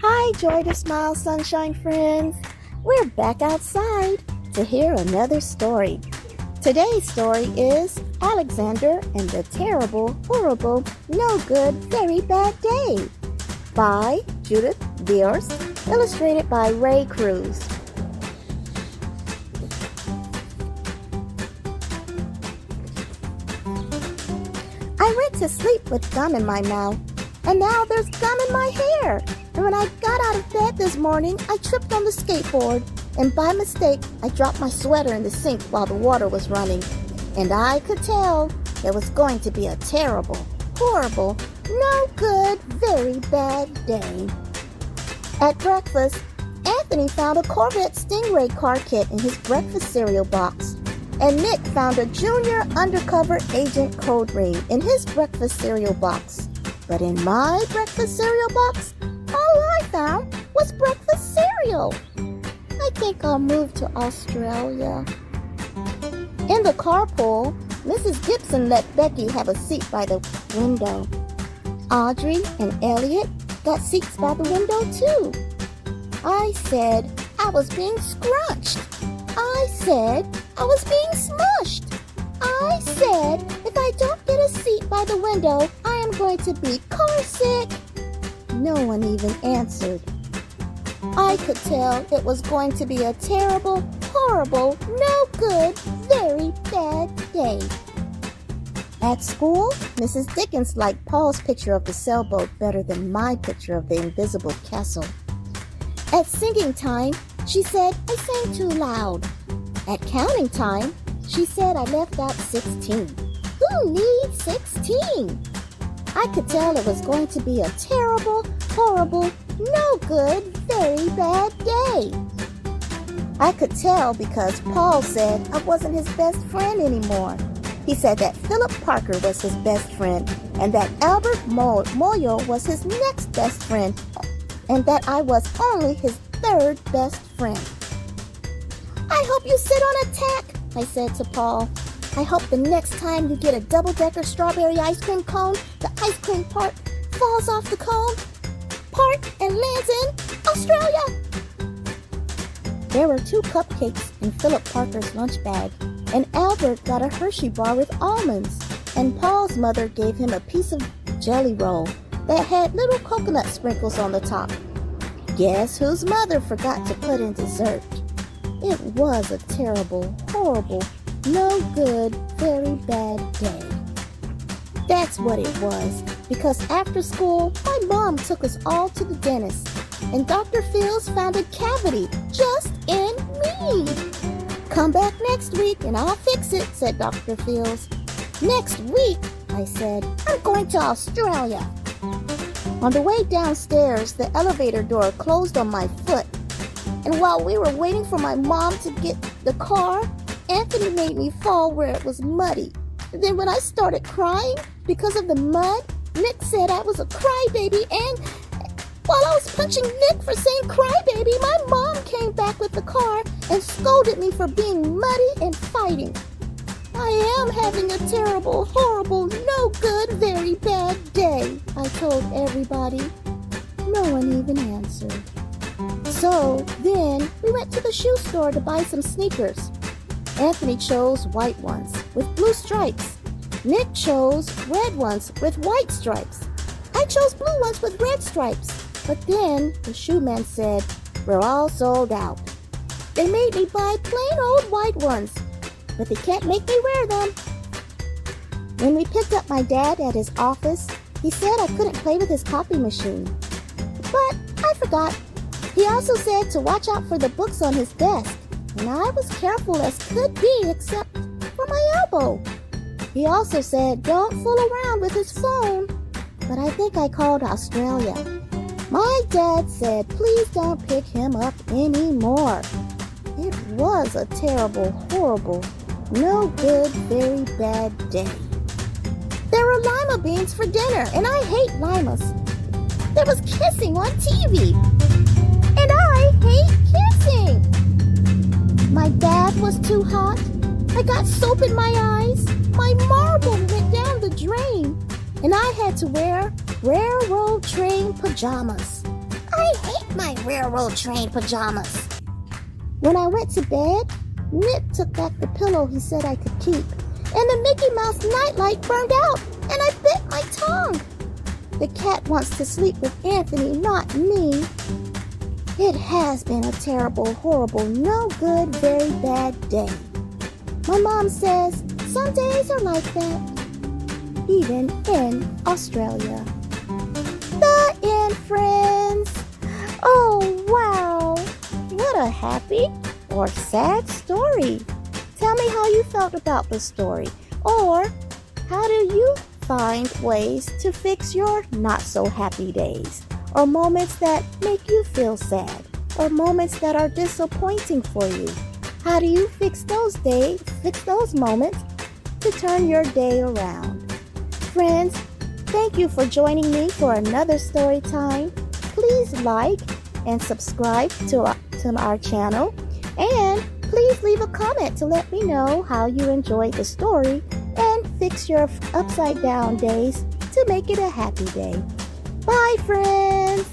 Hi, Joy to Smile Sunshine friends. We're back outside to hear another story. Today's story is Alexander and the Terrible, Horrible, No Good, Very Bad Day by Judith Bierce, illustrated by Ray Cruz. I went to sleep with gum in my mouth, and now there's gum in my hair. And when I got out of bed this morning, I tripped on the skateboard, and by mistake, I dropped my sweater in the sink while the water was running. And I could tell it was going to be a terrible, horrible, no good, very bad day. At breakfast, Anthony found a Corvette Stingray car kit in his breakfast cereal box. And Nick found a Junior Undercover Agent code ring in his breakfast cereal box. But in my breakfast cereal box, all I found was breakfast cereal. I think I'll move to Australia. In the carpool, Mrs. Gibson let Becky have a seat by the window. Audrey and Elliot got seats by the window too. I said I was being scrunched. I said I was being smushed. I said if I don't get a seat by the window, I am going to be car sick. No one even answered. I could tell it was going to be a terrible, horrible, no good, very bad day. At school, Mrs. Dickens liked Paul's picture of the sailboat better than my picture of the invisible castle. At singing time, she said I sang too loud. At counting time, she said I left out 16. Who needs 16? I could tell it was going to be a terrible, horrible, no good, very bad day. I could tell because Paul said I wasn't his best friend anymore. He said that Philip Parker was his best friend and that Albert Moyle was his next best friend and that I was only his third best friend. I hope you sit on a tack, I said to Paul. I hope the next time you get a double-decker strawberry ice cream cone, the ice cream part falls off the cone part and lands in Australia. There were 2 cupcakes in Philip Parker's lunch bag, and Albert got a Hershey bar with almonds, and Paul's mother gave him a piece of jelly roll that had little coconut sprinkles on the top. Guess whose mother forgot to put in dessert? It was a terrible, horrible, no good, very bad day. That's what it was, because after school, my mom took us all to the dentist, and Dr. Fields found a cavity just in me. Come back next week and I'll fix it, said Dr. Fields. Next week, I said, I'm going to Australia. On the way downstairs, the elevator door closed on my foot. And while we were waiting for my mom to get the car, Anthony made me fall where it was muddy. And then when I started crying because of the mud, Nick said I was a crybaby, and while I was punching Nick for saying crybaby, my mom came back with the car and scolded me for being muddy and fighting. I am having a terrible, horrible, no good, very bad day, I told everybody. No one even answered. So then we went to the shoe store to buy some sneakers. Anthony chose white ones with blue stripes. Nick chose red ones with white stripes. I chose blue ones with red stripes. But then the shoe man said, we're all sold out. They made me buy plain old white ones, but they can't make me wear them. When we picked up my dad at his office, he said I couldn't play with his copy machine. But I forgot. He also said to watch out for the books on his desk, and I was careful as could be except for my elbow. He also said don't fool around with his phone, but I think I called Australia. My dad said please don't pick him up anymore. It was a terrible, horrible, no good, very bad day. There were lima beans for dinner, and I hate limas. There was kissing on TV, and I hate kissing. My bath was too hot. I got soap in my eyes. My marble went down the drain, and I had to wear railroad train pajamas. I hate my railroad train pajamas. When I went to bed, Nick took back the pillow he said I could keep, and the Mickey Mouse nightlight burned out, and I bit my tongue. The cat wants to sleep with Anthony, not me. It has been a terrible, horrible, no good, very bad day. My mom says some days are like that, even in Australia. The end, friends. Oh, wow. What a happy or sad story. Tell me how you felt about the story, or how do you find ways to fix your not so happy days, or moments that make you feel sad, or moments that are disappointing for you. How do you fix those moments to turn your day around? Friends, thank you for joining me for another story time. Please like and subscribe to our channel, and please leave a comment to let me know how you enjoyed the story and fix your upside down days to make it a happy day. Bye, friends!